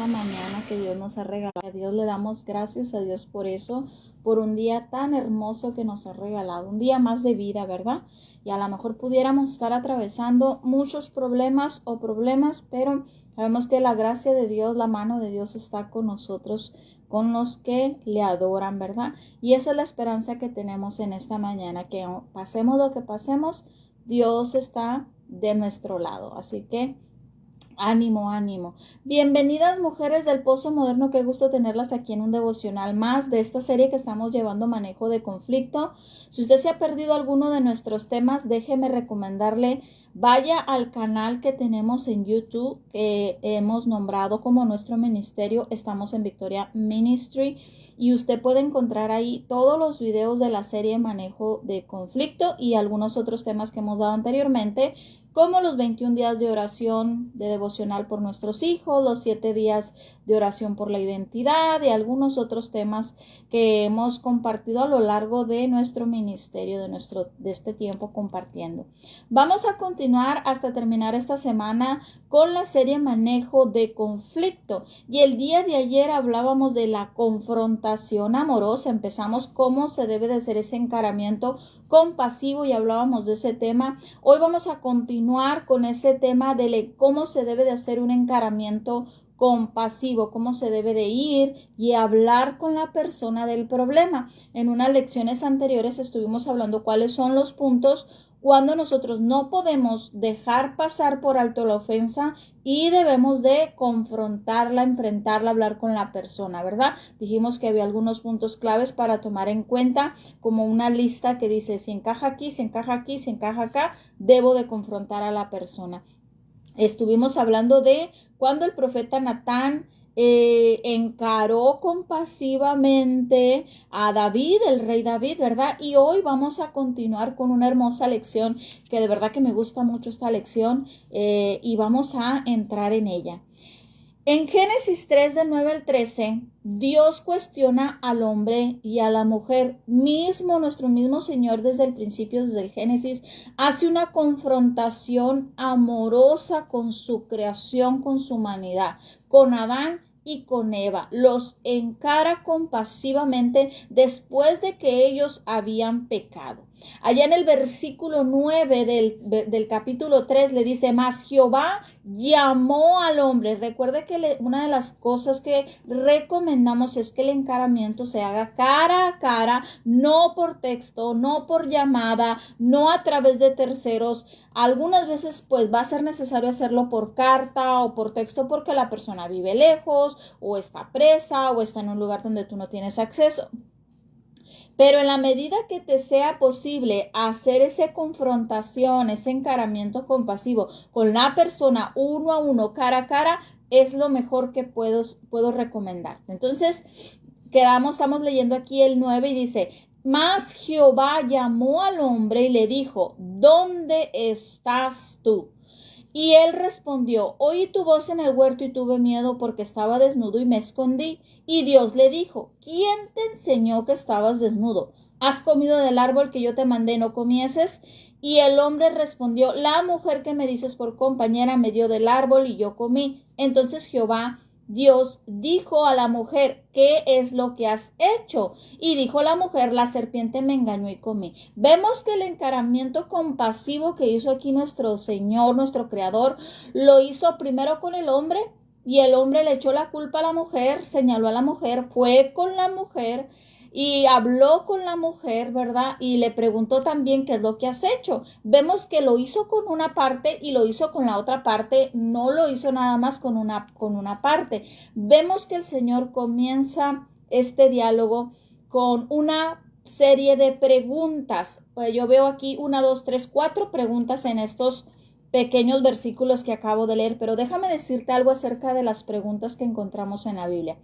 Mañana que Dios nos ha regalado. A Dios le damos gracias a Dios por eso, por un día tan hermoso que nos ha regalado, un día más de vida, ¿verdad? Y a lo mejor pudiéramos estar atravesando muchos problemas, pero sabemos que la gracia de Dios, la mano de Dios está con nosotros, con los que le adoran, ¿verdad? Y esa es la esperanza que tenemos en esta mañana, que pasemos lo que pasemos, Dios está de nuestro lado. Así que ánimo, ánimo. Bienvenidas mujeres del Pozo Moderno, qué gusto tenerlas aquí en un devocional más de esta serie que estamos llevando, manejo de conflicto. Si usted se ha perdido alguno de nuestros temas, déjeme recomendarle, vaya al canal que tenemos en YouTube, que hemos nombrado como nuestro ministerio, estamos en Victoria Ministry, y usted puede encontrar ahí todos los videos de la serie manejo de conflicto y algunos otros temas que hemos dado anteriormente, como los 21 días de oración de devocional por nuestros hijos, los 7 días de oración por la identidad y algunos otros temas que hemos compartido a lo largo de nuestro ministerio, de este tiempo compartiendo. Vamos a continuar hasta terminar esta semana con la serie manejo de conflicto, y el día de ayer hablábamos de la confrontación amorosa. Empezamos cómo se debe de hacer ese encaramiento compasivo y hablábamos de ese tema. Hoy vamos a continuar con ese tema de cómo se debe de hacer un encaramiento compasivo, cómo se debe de ir y hablar con la persona del problema. En unas lecciones anteriores estuvimos hablando cuáles son los puntos cuando nosotros no podemos dejar pasar por alto la ofensa y debemos de confrontarla, enfrentarla, hablar con la persona, ¿verdad? Dijimos que había algunos puntos claves para tomar en cuenta, como una lista que dice si encaja aquí, si encaja aquí, si encaja acá, debo de confrontar a la persona. Estuvimos hablando de cuando el profeta Natán encaró compasivamente a David, el rey David, ¿verdad? Y hoy vamos a continuar con una hermosa lección que de verdad que me gusta mucho esta lección, y vamos a entrar en ella. En Génesis 3, del 9 al 13, Dios cuestiona al hombre y a la mujer. Nuestro mismo Señor desde el principio, desde el Génesis, hace una confrontación amorosa con su creación, con su humanidad, con Adán y con Eva. Los encara compasivamente después de que ellos habían pecado. Allá en el versículo 9 del capítulo 3 le dice, mas Jehová llamó al hombre. Recuerde que una de las cosas que recomendamos es que el encaramiento se haga cara a cara, no por texto, no por llamada, no a través de terceros. Algunas veces pues va a ser necesario hacerlo por carta o por texto porque la persona vive lejos o está presa o está en un lugar donde tú no tienes acceso. Pero en la medida que te sea posible hacer esa confrontación, ese encaramiento compasivo con la persona uno a uno, cara a cara, es lo mejor que puedo recomendarte. Entonces, estamos leyendo aquí el 9 y dice, mas Jehová llamó al hombre y le dijo, ¿dónde estás tú? Y él respondió, oí tu voz en el huerto y tuve miedo porque estaba desnudo y me escondí. Y Dios le dijo, ¿quién te enseñó que estabas desnudo? ¿Has comido del árbol que yo te mandé no comieses? Y el hombre respondió, la mujer que me dices por compañera me dio del árbol y yo comí. Entonces Jehová Dios dijo a la mujer, ¿qué es lo que has hecho? Y dijo la mujer, la serpiente me engañó y comí. Vemos que el encaramiento compasivo que hizo aquí nuestro Señor, nuestro Creador, lo hizo primero con el hombre, y el hombre le echó la culpa a la mujer, señaló a la mujer, fue con la mujer y habló con la mujer, ¿verdad? Y le preguntó también qué es lo que has hecho. Vemos que lo hizo con una parte y lo hizo con la otra parte, no lo hizo nada más con una parte. Vemos que el Señor comienza este diálogo con una serie de preguntas. Yo veo aquí 1, 2, 3, 4 preguntas en estos pequeños versículos que acabo de leer, pero déjame decirte algo acerca de las preguntas que encontramos en la Biblia.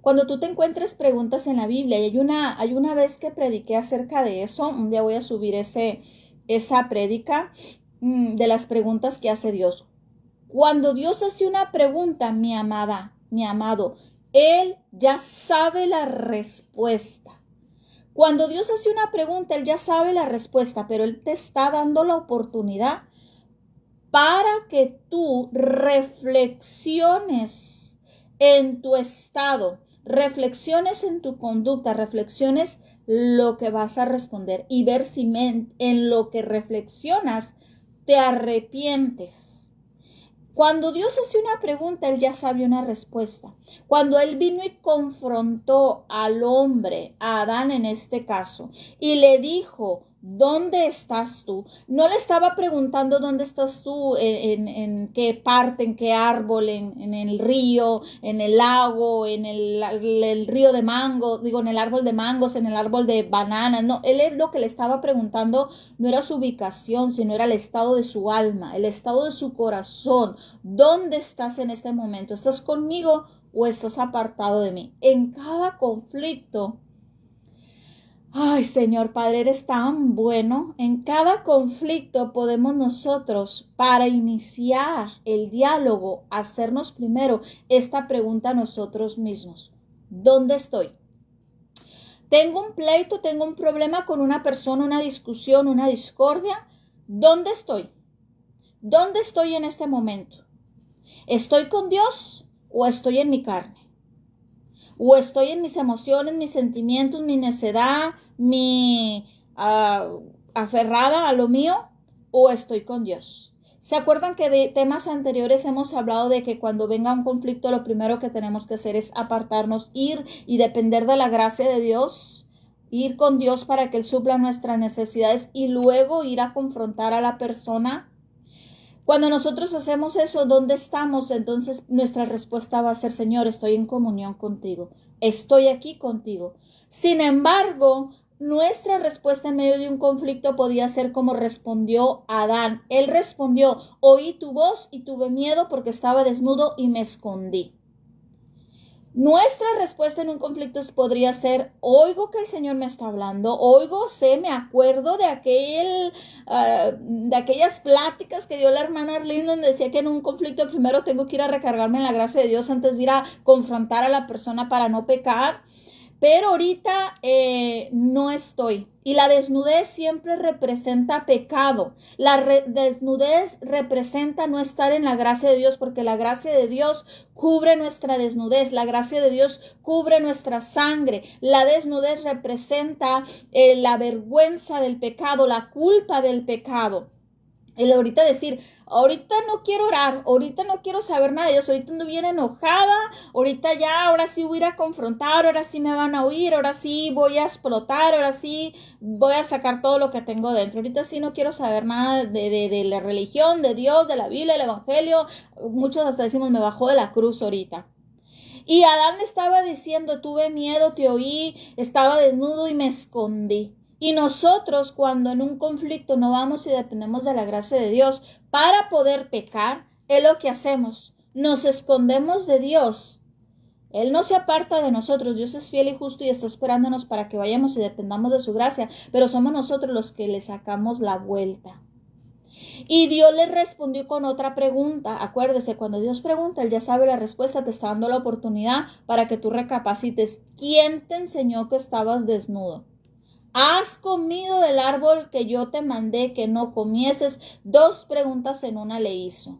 Cuando tú te encuentres preguntas en la Biblia, y hay una vez que prediqué acerca de eso, un día voy a subir esa prédica de las preguntas que hace Dios. Cuando Dios hace una pregunta, mi amada, mi amado, Él ya sabe la respuesta. Cuando Dios hace una pregunta, Él ya sabe la respuesta, pero Él te está dando la oportunidad para que tú reflexiones en tu estado, reflexiones en tu conducta, reflexiones lo que vas a responder y ver si en lo que reflexionas te arrepientes. Cuando Dios hace una pregunta, Él ya sabe una respuesta. Cuando Él vino y confrontó al hombre, a Adán en este caso, y le dijo, ¿dónde estás tú? No le estaba preguntando dónde estás tú, en qué parte, en qué árbol, en el río, en el lago, en el río de mango, digo, en el árbol de mangos, en el árbol de bananas. No, él lo que le estaba preguntando no era su ubicación, sino era el estado de su alma, el estado de su corazón. ¿Dónde estás en este momento? ¿Estás conmigo o estás apartado de mí? En cada conflicto, ay, Señor Padre, eres tan bueno. En cada conflicto podemos nosotros, para iniciar el diálogo, hacernos primero esta pregunta a nosotros mismos. ¿Dónde estoy? Tengo un pleito, tengo un problema con una persona, una discusión, una discordia. ¿Dónde estoy? ¿Dónde estoy en este momento? ¿Estoy con Dios o estoy en mi carne? ¿O estoy en mis emociones, mis sentimientos, mi necedad, mi aferrada a lo mío? ¿O estoy con Dios? ¿Se acuerdan que de temas anteriores hemos hablado de que cuando venga un conflicto lo primero que tenemos que hacer es apartarnos, ir y depender de la gracia de Dios, ir con Dios para que Él supla nuestras necesidades y luego ir a confrontar a la persona? Cuando nosotros hacemos eso, ¿dónde estamos? Entonces nuestra respuesta va a ser, Señor, estoy en comunión contigo, estoy aquí contigo. Sin embargo, nuestra respuesta en medio de un conflicto podía ser como respondió Adán. Él respondió, oí tu voz y tuve miedo porque estaba desnudo y me escondí. Nuestra respuesta en un conflicto podría ser, oigo que el Señor me está hablando, me acuerdo de aquellas pláticas que dio la hermana Arlene, donde decía que en un conflicto primero tengo que ir a recargarme en la gracia de Dios antes de ir a confrontar a la persona para no pecar. Pero ahorita no estoy. Y la desnudez siempre representa pecado. La desnudez representa no estar en la gracia de Dios, porque la gracia de Dios cubre nuestra desnudez. La gracia de Dios cubre nuestra sangre. La desnudez representa la vergüenza del pecado, la culpa del pecado. El ahorita decir, ahorita no quiero orar, ahorita no quiero saber nada de Dios, ahorita ando bien enojada, ahora sí voy a ir a confrontar, ahora sí me van a oír, ahora sí voy a explotar, ahora sí voy a sacar todo lo que tengo dentro. Ahorita sí no quiero saber nada de la religión, de Dios, de la Biblia, del Evangelio. Muchos hasta decimos, me bajó de la cruz ahorita. Y Adán estaba diciendo, tuve miedo, te oí, estaba desnudo y me escondí. Y nosotros, cuando en un conflicto no vamos y dependemos de la gracia de Dios para poder pecar, es lo que hacemos. Nos escondemos de Dios. Él no se aparta de nosotros. Dios es fiel y justo y está esperándonos para que vayamos y dependamos de su gracia. Pero somos nosotros los que le sacamos la vuelta. Y Dios le respondió con otra pregunta. Acuérdese, cuando Dios pregunta, Él ya sabe la respuesta, te está dando la oportunidad para que tú recapacites. ¿Quién te enseñó que estabas desnudo? ¿Has comido del árbol que yo te mandé que no comieses? Dos preguntas en una le hizo.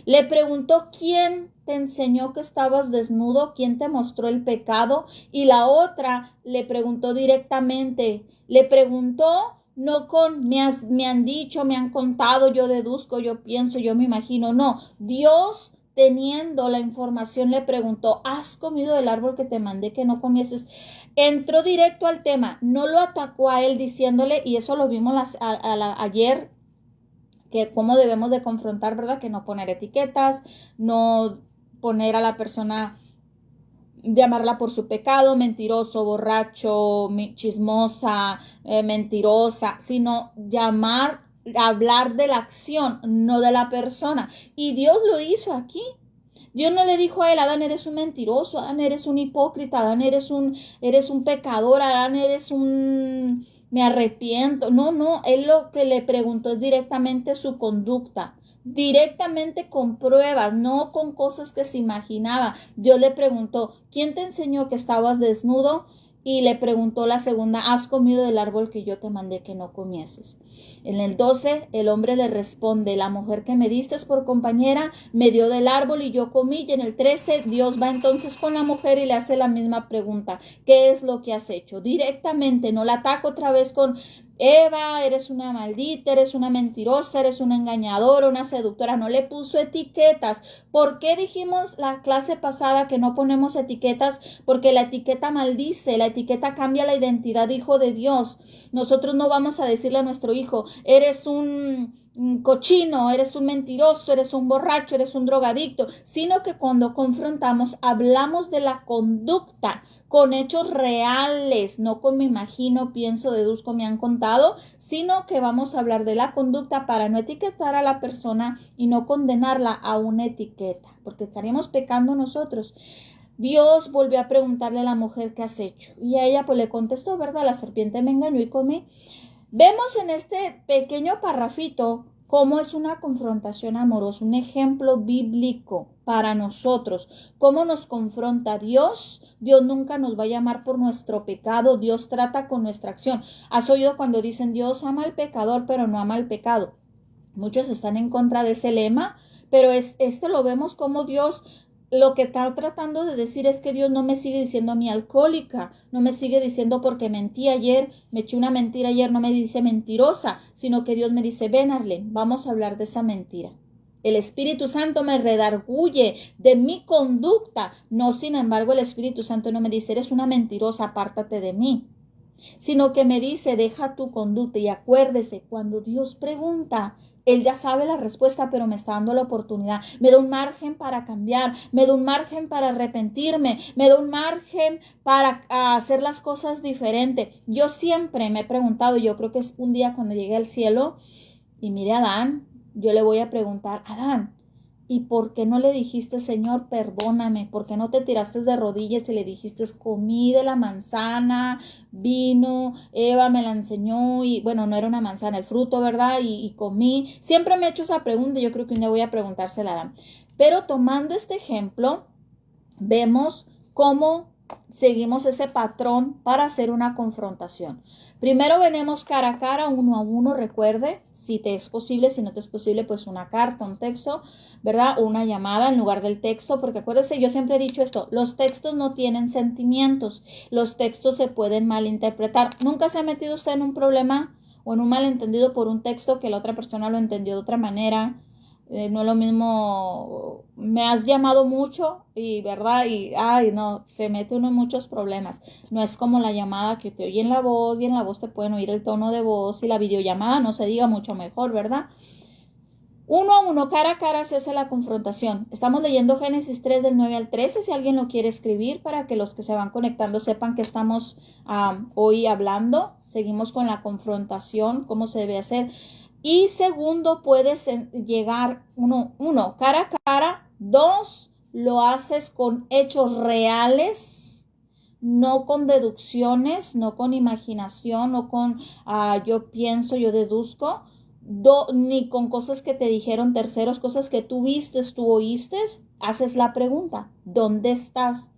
Le preguntó, ¿quién te enseñó que estabas desnudo? ¿Quién te mostró el pecado? Y la otra le preguntó directamente. Le preguntó no con me han dicho, me han contado, yo deduzco, yo pienso, yo me imagino. No, Dios, teniendo la información, le preguntó, ¿has comido del árbol que te mandé que no comieses? Entró directo al tema, no lo atacó a él diciéndole, y eso lo vimos ayer, que cómo debemos de confrontar, ¿verdad? Que no poner etiquetas, no poner a la persona, llamarla por su pecado, mentiroso, borracho, chismosa, mentirosa, sino hablar de la acción, no de la persona. Y Dios lo hizo aquí. Dios no le dijo a él, Adán, eres un mentiroso, Adán, eres un hipócrita, Adán, eres un pecador, Adán, me arrepiento. No, él lo que le preguntó es directamente su conducta, directamente con pruebas, no con cosas que se imaginaba. Dios le preguntó, ¿quién te enseñó que estabas desnudo? Y le preguntó la segunda, ¿has comido del árbol que yo te mandé que no comieses? En el 12, el hombre le responde, la mujer que me diste por compañera me dio del árbol y yo comí. Y en el 13, Dios va entonces con la mujer y le hace la misma pregunta, ¿qué es lo que has hecho? Directamente, no la ataca otra vez con Eva, eres una maldita, eres una mentirosa, eres una engañadora, una seductora. No le puso etiquetas. ¿Por qué dijimos la clase pasada que no ponemos etiquetas? Porque la etiqueta maldice, la etiqueta cambia la identidad de hijo de Dios. Nosotros no vamos a decirle a nuestro hijo, eres un cochino, eres un mentiroso, eres un borracho, eres un drogadicto, sino que cuando confrontamos hablamos de la conducta con hechos reales, no con me imagino, pienso, deduzco, me han contado, sino que vamos a hablar de la conducta para no etiquetar a la persona y no condenarla a una etiqueta, porque estaríamos pecando nosotros. Dios volvió a preguntarle a la mujer, ¿qué has hecho? Y a ella pues le contestó, ¿verdad? La serpiente me engañó y comí. Vemos en este pequeño parrafito cómo es una confrontación amorosa, un ejemplo bíblico para nosotros, cómo nos confronta Dios. Dios nunca nos va a llamar por nuestro pecado, Dios trata con nuestra acción. ¿Has oído cuando dicen Dios ama al pecador, pero no ama al pecado? Muchos están en contra de ese lema, pero lo vemos como Dios lo que está tratando de decir es que Dios no me sigue diciendo a mí alcohólica, no me sigue diciendo porque mentí ayer, me eché una mentira ayer, no me dice mentirosa, sino que Dios me dice, ven Arlene, vamos a hablar de esa mentira. El Espíritu Santo me redarguye de mi conducta. No, sin embargo, el Espíritu Santo no me dice, eres una mentirosa, apártate de mí. Sino que me dice, deja tu conducta y acuérdese, cuando Dios pregunta, Él ya sabe la respuesta, pero me está dando la oportunidad. Me da un margen para cambiar, me da un margen para arrepentirme, me da un margen para hacer las cosas diferente. Yo siempre me he preguntado, yo creo que es un día cuando llegue al cielo y mire a Adán, yo le voy a preguntar, Adán, ¿y por qué no le dijiste, Señor, perdóname? ¿Por qué no te tiraste de rodillas y le dijiste, comí de la manzana, vino, Eva me la enseñó y bueno, no era una manzana, el fruto, ¿verdad? Y comí. Siempre me he hecho esa pregunta y yo creo que un día voy a preguntársela a Adán. Pero tomando este ejemplo, vemos cómo seguimos ese patrón para hacer una confrontación. Primero venimos cara a cara, uno a uno, recuerde, si te es posible, si no te es posible, pues una carta, un texto, ¿verdad? O una llamada en lugar del texto, porque acuérdese, yo siempre he dicho esto, los textos no tienen sentimientos, los textos se pueden malinterpretar. ¿Nunca se ha metido usted en un problema o en un malentendido por un texto que la otra persona lo entendió de otra manera? No es lo mismo, me has llamado mucho y verdad, y ay no, se mete uno en muchos problemas. No es como la llamada que te oyen la voz y en la voz te pueden oír el tono de voz y la videollamada no se diga mucho mejor, ¿verdad? Uno a uno, cara a cara se hace la confrontación. Estamos leyendo Génesis 3 del 9 al 13, si alguien lo quiere escribir para que los que se van conectando sepan que estamos hoy hablando. Seguimos con la confrontación, cómo se debe hacer. Y segundo, puedes llegar, uno, cara a cara. Dos, lo haces con hechos reales, no con deducciones, no con imaginación, no con yo pienso, yo deduzco, ni con cosas que te dijeron terceros, cosas que tú viste, tú oíste. Haces la pregunta, ¿dónde estás?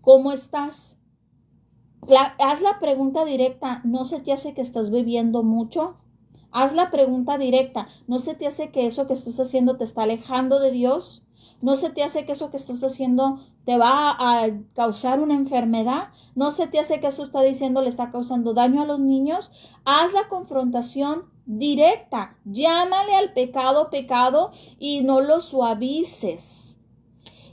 ¿Cómo estás? Haz la pregunta directa, ¿no se te hace que estás bebiendo mucho? Haz la pregunta directa, ¿no se te hace que eso que estás haciendo te está alejando de Dios? ¿No se te hace que eso que estás haciendo te va a causar una enfermedad? ¿No se te hace que eso está diciendo le está causando daño a los niños? Haz la confrontación directa, llámale al pecado pecado y no lo suavices.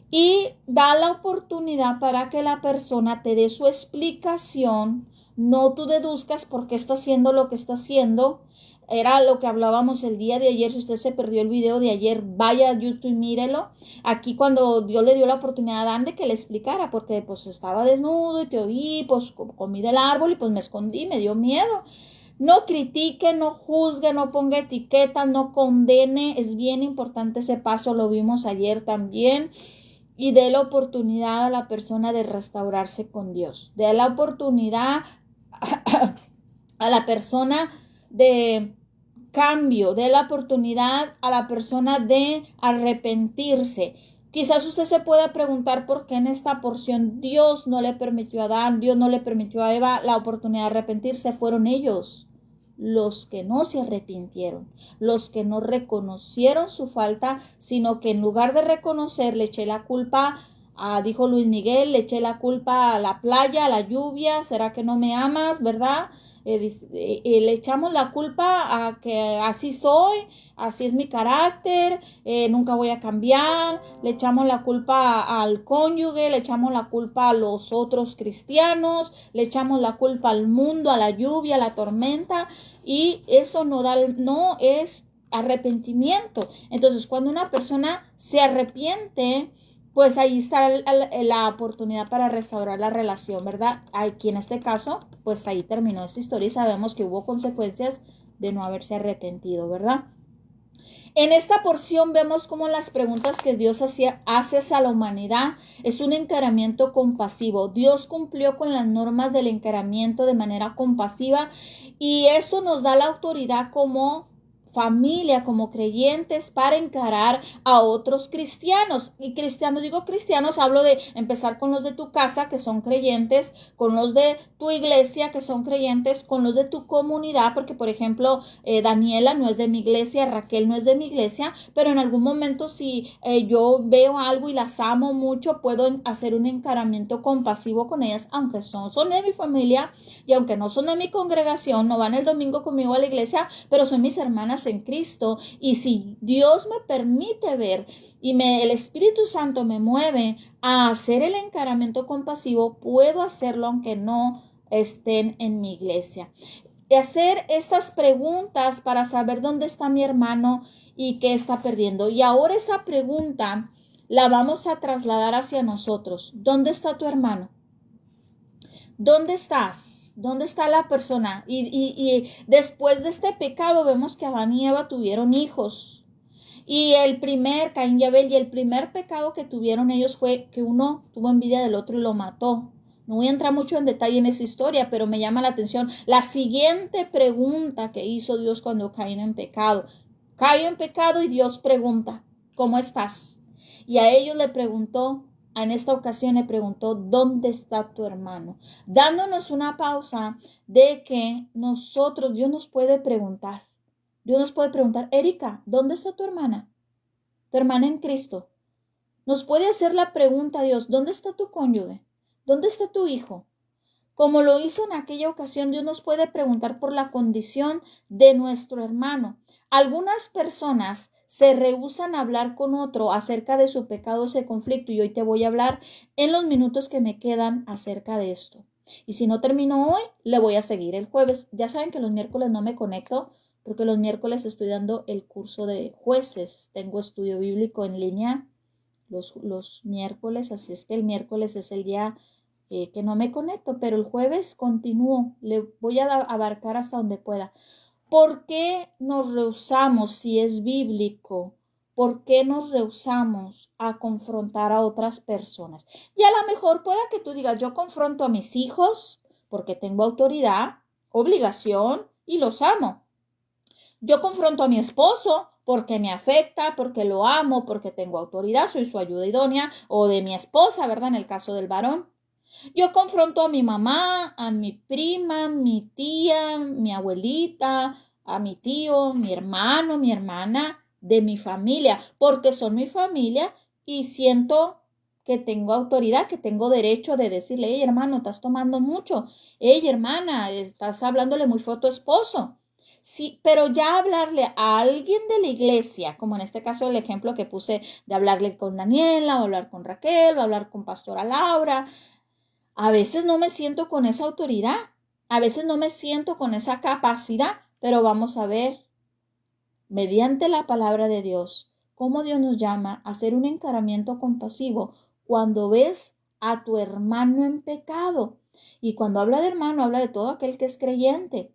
Y da la oportunidad para que la persona te dé su explicación, no tú deduzcas por qué está haciendo lo que está haciendo. Era lo que hablábamos el día de ayer. Si usted se perdió el video de ayer, vaya a YouTube y mírelo. Aquí cuando Dios le dio la oportunidad a Dan de que le explicara, porque pues estaba desnudo y te oí, pues comí del árbol y pues me escondí, me dio miedo. No critique, no juzgue, no ponga etiqueta, no condene. Es bien importante ese paso, lo vimos ayer también. Y dé la oportunidad a la persona de restaurarse con Dios. Dé la oportunidad a la persona de cambio, dé la oportunidad a la persona de arrepentirse. Quizás usted se pueda preguntar por qué en esta porción Dios no le permitió a Adán, Dios no le permitió a Eva la oportunidad de arrepentirse. Fueron ellos los que no se arrepintieron, los que no reconocieron su falta, sino que en lugar de reconocer le eché la culpa dijo Luis Miguel, le eché la culpa a la playa, a la lluvia, ¿será que no me amas, verdad? Le echamos la culpa a que así soy, así es mi carácter, nunca voy a cambiar, le echamos la culpa al cónyuge, le echamos la culpa a los otros cristianos, le echamos la culpa al mundo, a la lluvia, a la tormenta, y eso no es arrepentimiento. Entonces, cuando una persona se arrepiente, pues ahí está la oportunidad para restaurar la relación, ¿verdad? Aquí en este caso, pues ahí terminó esta historia y sabemos que hubo consecuencias de no haberse arrepentido, ¿verdad? En esta porción vemos cómo las preguntas que Dios hace hacia la humanidad es un encaramiento compasivo. Dios cumplió con las normas del encaramiento de manera compasiva y eso nos da la autoridad como familia, como creyentes, para encarar a otros cristianos. Y cristianos, digo cristianos, hablo de empezar con los de tu casa, que son creyentes, con los de tu iglesia, que son creyentes, con los de tu comunidad, porque por ejemplo, Daniela no es de mi iglesia, Raquel no es de mi iglesia, pero en algún momento si yo veo algo y las amo mucho, puedo hacer un encaramiento compasivo con ellas, aunque son de mi familia y aunque no son de mi congregación, no van el domingo conmigo a la iglesia, pero son mis hermanas en Cristo. Y si Dios me permite ver y el Espíritu Santo me mueve a hacer el encaramiento compasivo, puedo hacerlo aunque no estén en mi iglesia. Hacer estas preguntas para saber dónde está mi hermano y qué está perdiendo. Y ahora esa pregunta la vamos a trasladar hacia nosotros. ¿Dónde está tu hermano? ¿Dónde estás? ¿Dónde está la persona? Y después de este pecado vemos que Adán y Eva tuvieron hijos. Y Caín y Abel, y el primer pecado que tuvieron ellos fue que uno tuvo envidia del otro y lo mató. No voy a entrar mucho en detalle en esa historia, pero me llama la atención la siguiente pregunta que hizo Dios cuando caen en pecado. Cae en pecado y Dios pregunta, ¿cómo estás? Y a ellos le preguntó, en esta ocasión le preguntó, ¿dónde está tu hermano? Dándonos una pausa de que Dios nos puede preguntar. Dios nos puede preguntar, Erika, ¿dónde está tu hermana? Tu hermana en Cristo. Nos puede hacer la pregunta, Dios, ¿dónde está tu cónyuge? ¿Dónde está tu hijo? Como lo hizo en aquella ocasión, Dios nos puede preguntar por la condición de nuestro hermano. Algunas personas se rehúsan a hablar con otro acerca de su pecado, ese conflicto, y hoy te voy a hablar en los minutos que me quedan acerca de esto. Y si no termino hoy, le voy a seguir el jueves. Ya saben que los miércoles no me conecto porque los miércoles estoy dando el curso de jueces. Tengo estudio bíblico en línea los miércoles, así es que el miércoles es el día que no me conecto, pero el jueves continúo, le voy a abarcar hasta donde pueda. ¿Por qué nos rehusamos, si es bíblico, por qué nos rehusamos a confrontar a otras personas? Y a lo mejor pueda que tú digas, yo confronto a mis hijos porque tengo autoridad, obligación y los amo. Yo confronto a mi esposo porque me afecta, porque lo amo, porque tengo autoridad, soy su ayuda idónea, o de mi esposa, ¿verdad? En el caso del varón. Yo confronto a mi mamá, a mi prima, mi tía, mi abuelita, a mi tío, mi hermano, mi hermana, de mi familia, porque son mi familia y siento que tengo autoridad, que tengo derecho de decirle, hey hermano, estás tomando mucho, hey hermana, estás hablándole muy feo a tu esposo. Sí, pero ya hablarle a alguien de la iglesia, como en este caso el ejemplo que puse de hablarle con Daniela, o hablar con Raquel, o hablar con Pastora Laura, a veces no me siento con esa autoridad, a veces no me siento con esa capacidad, pero vamos a ver, mediante la palabra de Dios, cómo Dios nos llama a hacer un encaramiento compasivo cuando ves a tu hermano en pecado. Y cuando habla de hermano, habla de todo aquel que es creyente.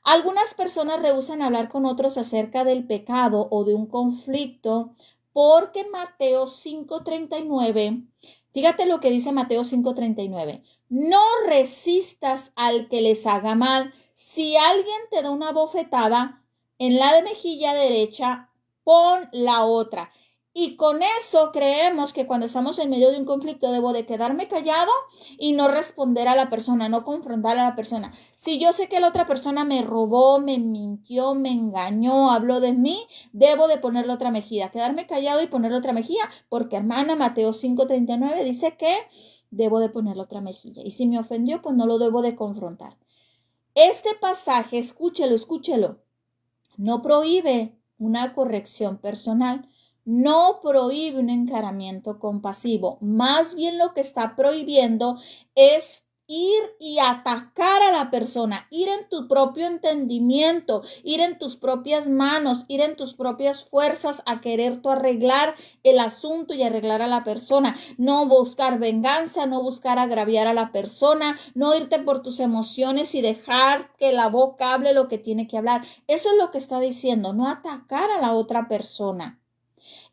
Algunas personas rehúsan hablar con otros acerca del pecado o de un conflicto porque en Mateo 5:39, fíjate lo que dice Mateo 5:39, no resistas al que les haga mal. Si alguien te da una bofetada en la de mejilla derecha, pon la otra. Y con eso creemos que cuando estamos en medio de un conflicto debo de quedarme callado y no responder a la persona, no confrontar a la persona. Si yo sé que la otra persona me robó, me mintió, me engañó, habló de mí, debo de ponerle otra mejilla, quedarme callado y ponerle otra mejilla, porque hermana, Mateo 5:39 dice que debo de ponerle otra mejilla. Y si me ofendió, pues no lo debo de confrontar. Este pasaje, escúchelo, no prohíbe una corrección personal, no prohíbe un encaramiento compasivo. Más bien lo que está prohibiendo es ir y atacar a la persona, ir en tu propio entendimiento, ir en tus propias manos, ir en tus propias fuerzas a querer tú arreglar el asunto y arreglar a la persona. No buscar venganza, no buscar agraviar a la persona, no irte por tus emociones y dejar que la boca hable lo que tiene que hablar. Eso es lo que está diciendo, no atacar a la otra persona.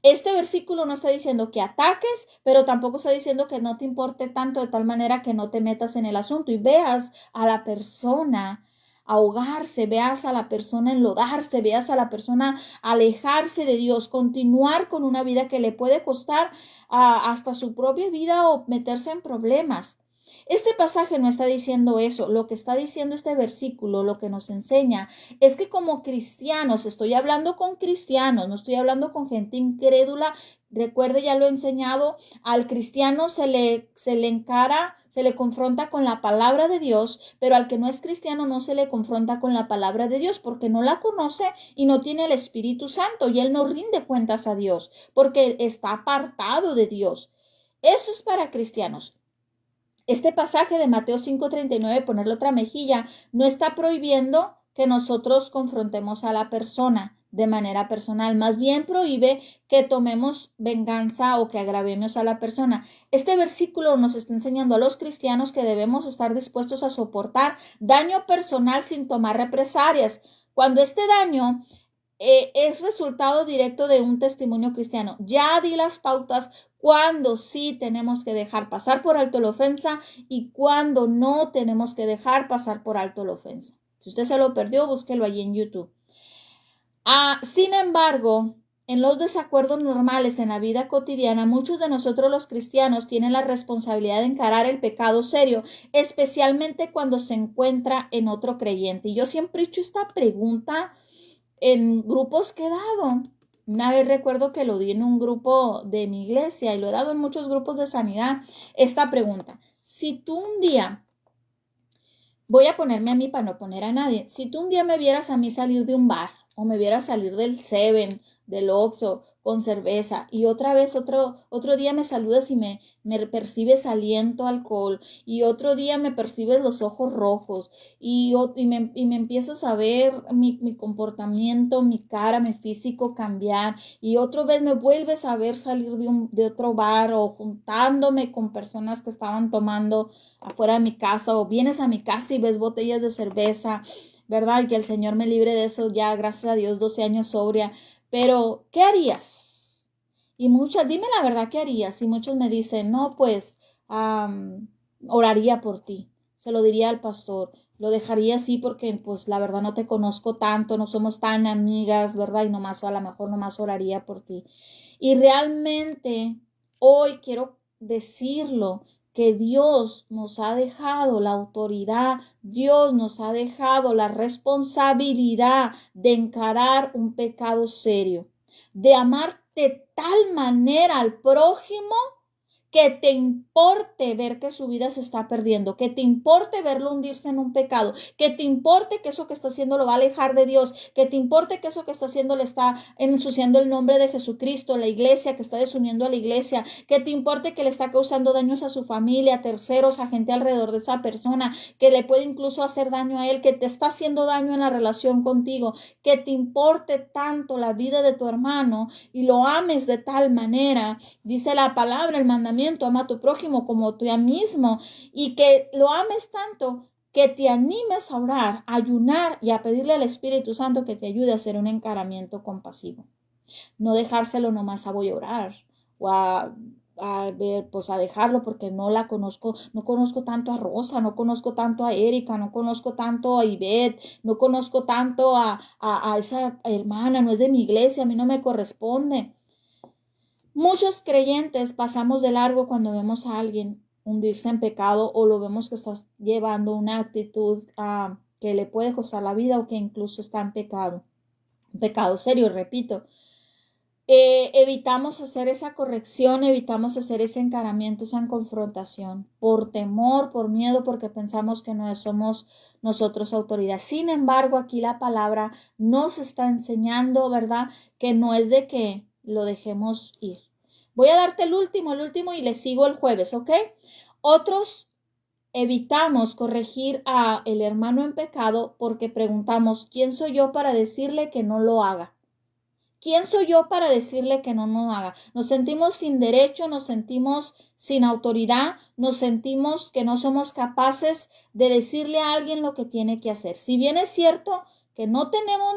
Este versículo no está diciendo que ataques, pero tampoco está diciendo que no te importe tanto de tal manera que no te metas en el asunto y veas a la persona ahogarse, veas a la persona enlodarse, veas a la persona alejarse de Dios, continuar con una vida que le puede costar hasta su propia vida o meterse en problemas. Este pasaje no está diciendo eso. Lo que está diciendo este versículo, lo que nos enseña, es que como cristianos, estoy hablando con cristianos, no estoy hablando con gente incrédula. Recuerde, ya lo he enseñado, al cristiano se le encara, se le confronta con la palabra de Dios, pero al que no es cristiano no se le confronta con la palabra de Dios porque no la conoce y no tiene el Espíritu Santo y él no rinde cuentas a Dios porque está apartado de Dios. Esto es para cristianos. Este pasaje de Mateo 5:39, ponerle otra mejilla, no está prohibiendo que nosotros confrontemos a la persona de manera personal, más bien prohíbe que tomemos venganza o que agravemos a la persona. Este versículo nos está enseñando a los cristianos que debemos estar dispuestos a soportar daño personal sin tomar represalias. Cuando este daño es resultado directo de un testimonio cristiano. Ya di las pautas cuando sí tenemos que dejar pasar por alto la ofensa y cuando no tenemos que dejar pasar por alto la ofensa. Si usted se lo perdió, búsquelo allí en YouTube. Sin embargo, en los desacuerdos normales en la vida cotidiana, muchos de nosotros los cristianos tienen la responsabilidad de encarar el pecado serio, especialmente cuando se encuentra en otro creyente. Y yo siempre he hecho esta pregunta en grupos que he dado. Una vez recuerdo que lo di en un grupo de mi iglesia y lo he dado en muchos grupos de sanidad. Esta pregunta: si tú un día, voy a ponerme a mí para no poner a nadie, si tú un día me vieras a mí salir de un bar o me vieras salir del Seven, del Oxxo con cerveza y otra vez otro día me saludas y me percibes aliento alcohol y otro día me percibes los ojos rojos y me empiezas a ver mi comportamiento, mi cara, mi físico cambiar y otra vez me vuelves a ver salir de otro bar o juntándome con personas que estaban tomando afuera de mi casa o vienes a mi casa y ves botellas de cerveza, ¿verdad? Y que el Señor me libre de eso ya, gracias a Dios, 12 años sobria. Pero, ¿qué harías? Y dime la verdad, ¿qué harías? Y muchos me dicen, no, pues, oraría por ti. Se lo diría al pastor. Lo dejaría así porque, pues, la verdad no te conozco tanto, no somos tan amigas, ¿verdad? Y a lo mejor nomás oraría por ti. Y realmente, hoy quiero decirlo, que Dios nos ha dejado la autoridad, Dios nos ha dejado la responsabilidad de encarar un pecado serio, de amar de tal manera al prójimo que te importe ver que su vida se está perdiendo, que te importe verlo hundirse en un pecado, que te importe que eso que está haciendo lo va a alejar de Dios, que te importe que eso que está haciendo le está ensuciando el nombre de Jesucristo, la iglesia, que está desuniendo a la iglesia, que te importe que le está causando daños a su familia, a terceros, a gente alrededor de esa persona, que le puede incluso hacer daño a él, que te está haciendo daño en la relación contigo, que te importe tanto la vida de tu hermano y lo ames de tal manera, dice la palabra, el mandamiento, ama a tu prójimo como tú mismo, y que lo ames tanto que te animes a orar, a ayunar y a pedirle al Espíritu Santo que te ayude a hacer un encaramiento compasivo. No dejárselo nomás a voy a orar o a ver, pues a dejarlo porque no la conozco, no conozco tanto a Rosa, no conozco tanto a Erika, no conozco tanto a Ivette, no conozco tanto a esa hermana, no es de mi iglesia, a mí no me corresponde. Muchos creyentes pasamos de largo cuando vemos a alguien hundirse en pecado o lo vemos que está llevando una actitud que le puede costar la vida o que incluso está en pecado. Un pecado serio, repito. Evitamos hacer esa corrección, evitamos hacer ese encaramiento, esa confrontación, por temor, por miedo, porque pensamos que no somos nosotros autoridad. Sin embargo, aquí la palabra nos está enseñando, ¿verdad? Que no es de que lo dejemos ir. Voy a darte el último y le sigo el jueves, ¿ok? Otros evitamos corregir a el hermano en pecado porque preguntamos, ¿quién soy yo para decirle que no lo haga? ¿Quién soy yo para decirle que no lo haga? Nos sentimos sin derecho, nos sentimos sin autoridad, nos sentimos que no somos capaces de decirle a alguien lo que tiene que hacer. Si bien es cierto que no tenemos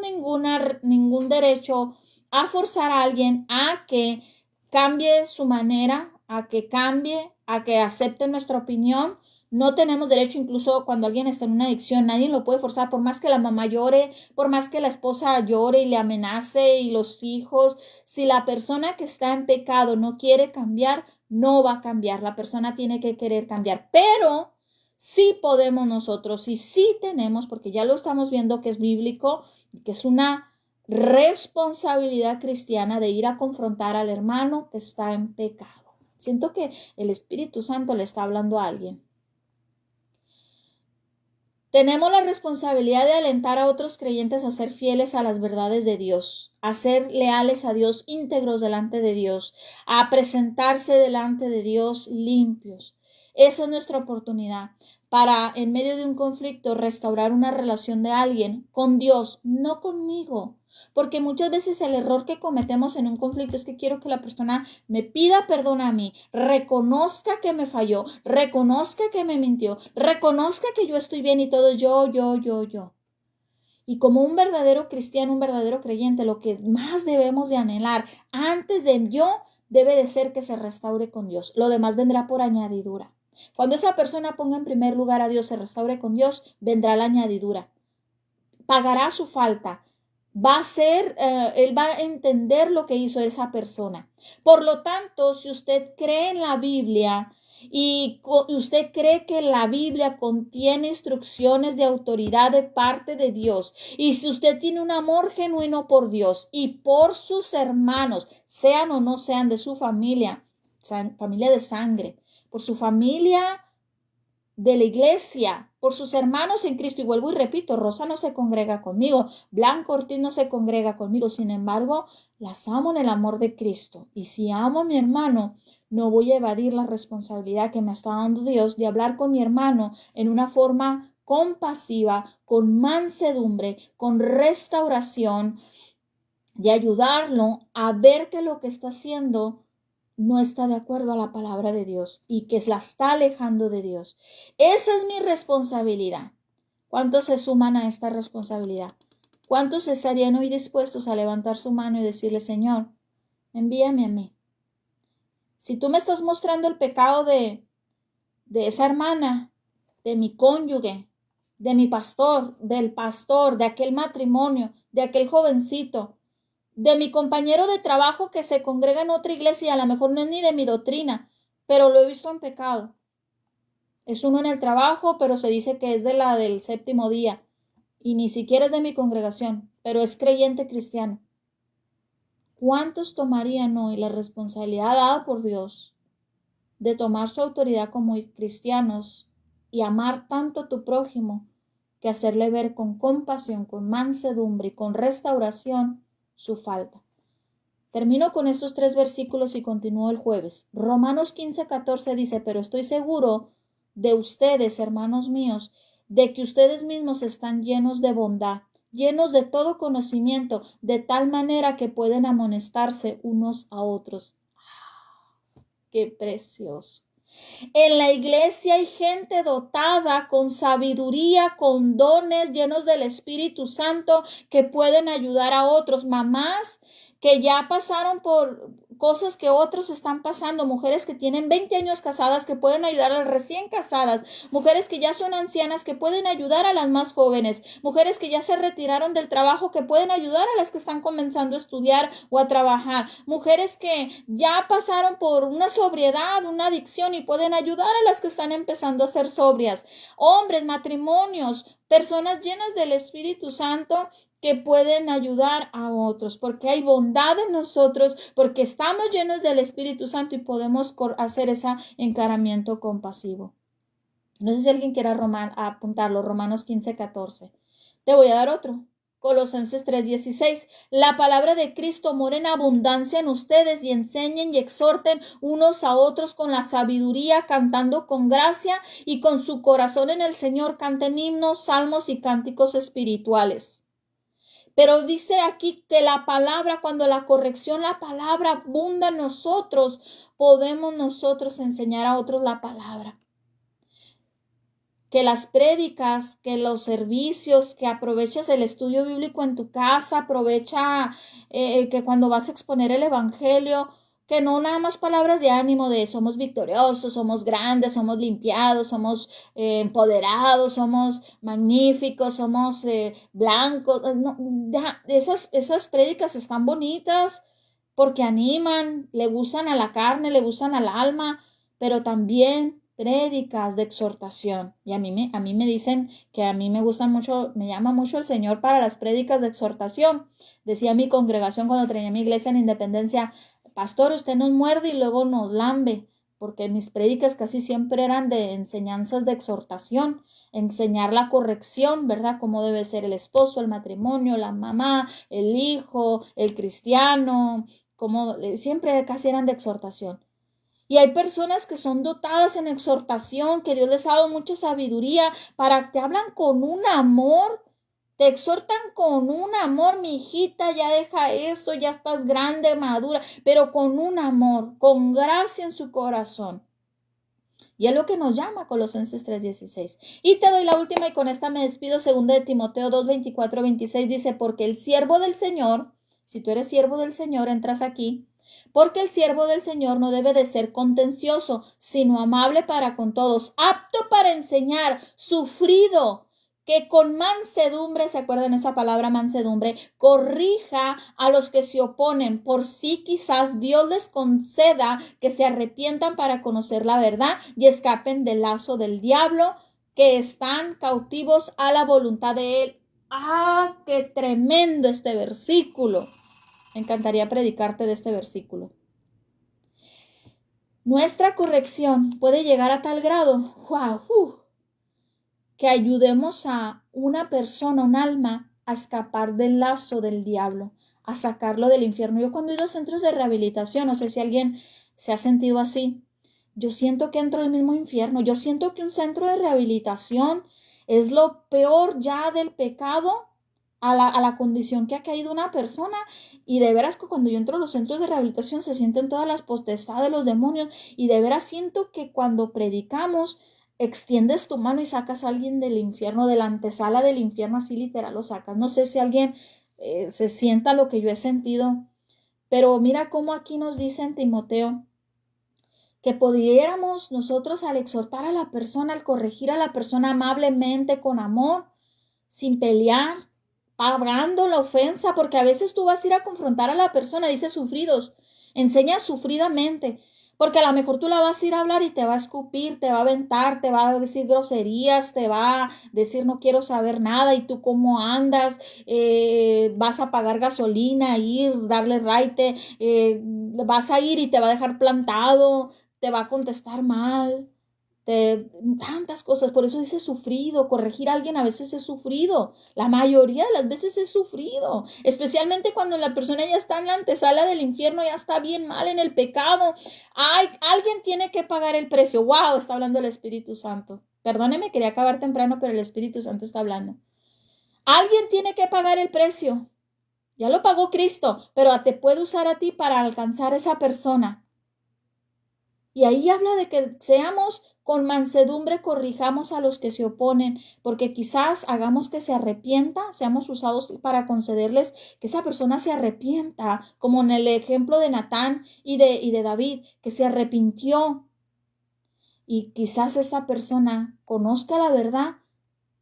ningún derecho a forzar a alguien a que cambie su manera, a que cambie, a que acepte nuestra opinión, no tenemos derecho, incluso cuando alguien está en una adicción, nadie lo puede forzar, por más que la mamá llore, por más que la esposa llore y le amenace y los hijos. Si la persona que está en pecado no quiere cambiar, no va a cambiar. La persona tiene que querer cambiar, pero sí podemos nosotros y sí tenemos, porque ya lo estamos viendo que es bíblico, que es una responsabilidad cristiana de ir a confrontar al hermano que está en pecado. Siento que el Espíritu Santo le está hablando a alguien. Tenemos la responsabilidad de alentar a otros creyentes a ser fieles a las verdades de Dios, a ser leales a Dios, íntegros delante de Dios, a presentarse delante de Dios limpios. Esa es nuestra oportunidad para, en medio de un conflicto, restaurar una relación de alguien con Dios, no conmigo. Porque muchas veces el error que cometemos en un conflicto es que quiero que la persona me pida perdón a mí, reconozca que me falló, reconozca que me mintió, reconozca que yo estoy bien y todo yo. Y como un verdadero cristiano, un verdadero creyente, lo que más debemos de anhelar antes de yo debe de ser que se restaure con Dios. Lo demás vendrá por añadidura. Cuando esa persona ponga en primer lugar a Dios, se restaure con Dios, vendrá la añadidura. Pagará su falta. Va a ser, él va a entender lo que hizo esa persona. Por lo tanto, si usted cree en la Biblia y usted cree que la Biblia contiene instrucciones de autoridad de parte de Dios, y si usted tiene un amor genuino por Dios y por sus hermanos, sean o no sean de su familia, familia de sangre, por su familia de la iglesia, por sus hermanos en Cristo, y vuelvo y repito, Rosa no se congrega conmigo, Blanco Ortiz no se congrega conmigo, sin embargo, las amo en el amor de Cristo, y si amo a mi hermano, no voy a evadir la responsabilidad que me está dando Dios de hablar con mi hermano en una forma compasiva, con mansedumbre, con restauración, de ayudarlo a ver que lo que está haciendo no está de acuerdo a la palabra de Dios y que la está alejando de Dios. Esa es mi responsabilidad. ¿Cuántos se suman a esta responsabilidad? ¿Cuántos estarían hoy dispuestos a levantar su mano y decirle, Señor, envíame a mí? Si tú me estás mostrando el pecado de esa hermana, de mi cónyuge, de mi pastor, del pastor, de aquel matrimonio, de aquel jovencito, de mi compañero de trabajo que se congrega en otra iglesia y a lo mejor no es ni de mi doctrina, pero lo he visto en pecado. Es uno en el trabajo, pero se dice que es de la del séptimo día y ni siquiera es de mi congregación, pero es creyente cristiano. ¿Cuántos tomarían hoy la responsabilidad dada por Dios de tomar su autoridad como cristianos y amar tanto a tu prójimo que hacerle ver con compasión, con mansedumbre y con restauración su falta? Termino con estos 3 versículos y continúo el jueves. Romanos 15:14 dice, pero estoy seguro de ustedes, hermanos míos, de que ustedes mismos están llenos de bondad, llenos de todo conocimiento, de tal manera que pueden amonestarse unos a otros. ¡Qué precioso! En la iglesia hay gente dotada con sabiduría, con dones llenos del Espíritu Santo que pueden ayudar a otros. Mamás que ya pasaron cosas que otros están pasando, mujeres que tienen 20 años casadas que pueden ayudar a las recién casadas, mujeres que ya son ancianas que pueden ayudar a las más jóvenes, mujeres que ya se retiraron del trabajo que pueden ayudar a las que están comenzando a estudiar o a trabajar, mujeres que ya pasaron por una sobriedad, una adicción y pueden ayudar a las que están empezando a ser sobrias, hombres, matrimonios, personas llenas del Espíritu Santo que pueden ayudar a otros, porque hay bondad en nosotros, porque estamos llenos del Espíritu Santo y podemos hacer ese encaramiento compasivo. No sé si alguien quiera apuntarlo, Romanos 15:14. Te voy a dar otro. Colosenses 3:16. La palabra de Cristo mora en abundancia en ustedes y enseñen y exhorten unos a otros con la sabiduría, cantando con gracia y con su corazón en el Señor. Canten himnos, salmos y cánticos espirituales. Pero dice aquí que la palabra, cuando la corrección, la palabra abunda en nosotros, podemos nosotros enseñar a otros la palabra. Que las prédicas, que los servicios, que aproveches el estudio bíblico en tu casa, aprovecha que cuando vas a exponer el evangelio, que no nada más palabras de ánimo de somos victoriosos, somos grandes, somos limpiados, somos empoderados, somos magníficos, somos blancos. No, esas prédicas están bonitas porque animan, le gustan a la carne, le gustan al alma, pero también prédicas de exhortación. Y a mí me dicen que a mí me gustan mucho, me llama mucho el Señor para las prédicas de exhortación. Decía mi congregación cuando tenía mi iglesia en Independencia: pastor, usted nos muerde y luego nos lambe, porque mis prédicas casi siempre eran de enseñanzas de exhortación, enseñar la corrección, ¿verdad? Cómo debe ser el esposo, el matrimonio, la mamá, el hijo, el cristiano, como siempre casi eran de exhortación. Y hay personas que son dotadas en exhortación, que Dios les ha dado mucha sabiduría, para que hablan con un amor, te exhortan con un amor: mi hijita, ya deja eso, ya estás grande, madura, pero con un amor, con gracia en su corazón. Y es lo que nos llama Colosenses 3:16. Y te doy la última y con esta me despido. 2 de Timoteo 2:24-26 dice: porque el siervo del Señor, si tú eres siervo del Señor, entras aquí. Porque el siervo del Señor no debe de ser contencioso, sino amable para con todos, apto para enseñar, sufrido, que con mansedumbre, ¿se acuerdan esa palabra mansedumbre? Corrija a los que se oponen, por si quizás Dios les conceda que se arrepientan para conocer la verdad y escapen del lazo del diablo, que están cautivos a la voluntad de él. ¡Ah, qué tremendo este versículo! Me encantaría predicarte de este versículo. Nuestra corrección puede llegar a tal grado, que ayudemos a una persona, un alma, a escapar del lazo del diablo, a sacarlo del infierno. Yo cuando he ido a centros de rehabilitación, no sé si alguien se ha sentido así, yo siento que entro al mismo infierno. Yo siento que un centro de rehabilitación es lo peor ya del pecado a la condición que ha caído una persona. Y de veras que cuando yo entro a los centros de rehabilitación se sienten todas las potestades de los demonios, y de veras siento que cuando predicamos extiendes tu mano y sacas a alguien del infierno, de la antesala del infierno, así literal lo sacas. No sé si alguien se sienta lo que yo he sentido, pero mira cómo aquí nos dice en Timoteo que pudiéramos nosotros, al exhortar a la persona, al corregir a la persona amablemente, con amor, sin pelear, pagando la ofensa, porque a veces tú vas a ir a confrontar a la persona, dice sufridos, enseña sufridamente, porque a lo mejor tú la vas a ir a hablar y te va a escupir, te va a aventar, te va a decir groserías, te va a decir no quiero saber nada, y tú cómo andas, vas a pagar gasolina, ir, darle raite, vas a ir y te va a dejar plantado, te va a contestar mal, tantas cosas. Por eso dice sufrido. Corregir a alguien a veces es sufrido, la mayoría de las veces es sufrido, especialmente cuando la persona ya está en la antesala del infierno, ya está bien mal en el pecado. Alguien tiene que pagar el precio. Wow, está hablando el Espíritu Santo. Perdóneme, quería acabar temprano, pero el Espíritu Santo está hablando. Alguien tiene que pagar el precio. Ya lo pagó Cristo, pero te puede usar a ti para alcanzar a esa persona. Y ahí habla de que seamos Con mansedumbre corrijamos a los que se oponen, porque quizás hagamos que se arrepienta, seamos usados para concederles que esa persona se arrepienta, como en el ejemplo de Natán y de David, que se arrepintió. Y quizás esta persona conozca la verdad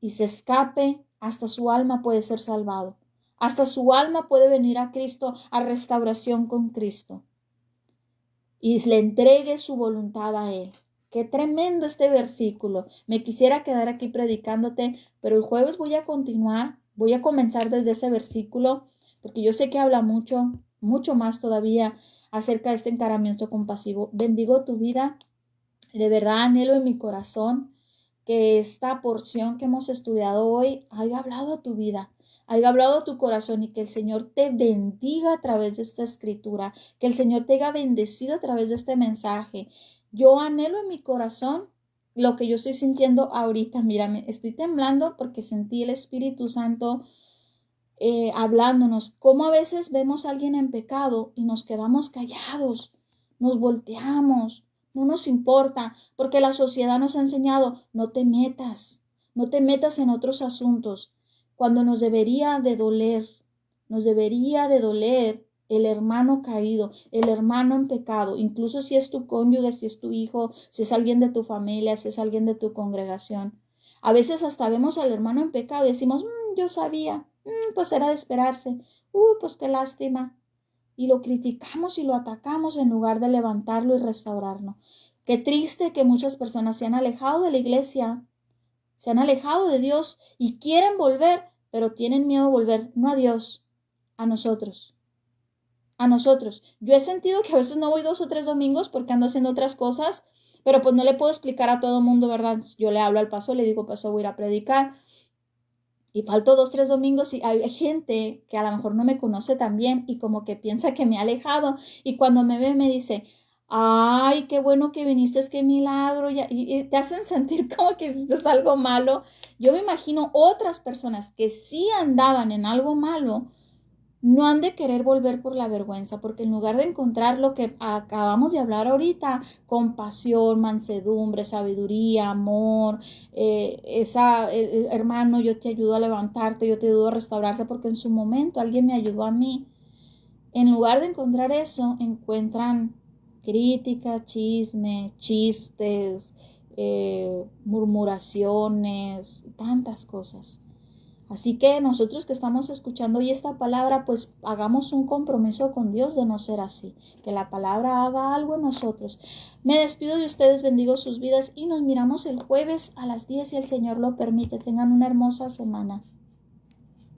y se escape, hasta su alma puede ser salvado. Hasta su alma puede venir a Cristo, a restauración con Cristo. Y le entregue su voluntad a Él. Qué tremendo este versículo. Me quisiera quedar aquí predicándote, pero el jueves voy a continuar. Voy a comenzar desde ese versículo, porque yo sé que habla mucho, mucho más todavía acerca de este encaramiento compasivo. Bendigo tu vida. De verdad anhelo en mi corazón que esta porción que hemos estudiado hoy haya hablado a tu vida, haya hablado a tu corazón, y que el Señor te bendiga a través de esta escritura, que el Señor te haya bendecido a través de este mensaje. Yo anhelo en mi corazón lo que yo estoy sintiendo ahorita. Mírame, estoy temblando porque sentí el Espíritu Santo hablándonos. Como a veces vemos a alguien en pecado y nos quedamos callados, nos volteamos, no nos importa, porque la sociedad nos ha enseñado, no te metas en otros asuntos, cuando nos debería de doler el hermano caído, el hermano en pecado, incluso si es tu cónyuge, si es tu hijo, si es alguien de tu familia, si es alguien de tu congregación. A veces hasta vemos al hermano en pecado y decimos, yo sabía, pues era de esperarse, pues qué lástima. Y lo criticamos y lo atacamos en lugar de levantarlo y restaurarlo. Qué triste que muchas personas se han alejado de la iglesia, se han alejado de Dios y quieren volver, pero tienen miedo de volver, no a Dios, a nosotros. A nosotros. Yo he sentido que a veces no voy 2 o 3 domingos porque ando haciendo otras cosas, pero pues no le puedo explicar a todo el mundo, ¿verdad? Yo le hablo al pastor, le digo, pastor, voy a ir a predicar. Y falto 2, 3 domingos y hay gente que a lo mejor no me conoce tan bien y como que piensa que me he alejado. Y cuando me ve me dice, ay, qué bueno que viniste, qué milagro. Y te hacen sentir como que hiciste algo malo. Yo me imagino otras personas que sí andaban en algo malo, no han de querer volver por la vergüenza, porque en lugar de encontrar lo que acabamos de hablar ahorita, compasión, mansedumbre, sabiduría, amor, hermano, yo te ayudo a levantarte, yo te ayudo a restaurarte, porque en su momento alguien me ayudó a mí. En lugar de encontrar eso, encuentran crítica, chisme, chistes, murmuraciones, tantas cosas. Así que nosotros que estamos escuchando hoy esta palabra, pues hagamos un compromiso con Dios de no ser así, que la palabra haga algo en nosotros. Me despido de ustedes, bendigo sus vidas y nos miramos el jueves a las 10 si el Señor lo permite. Tengan una hermosa semana.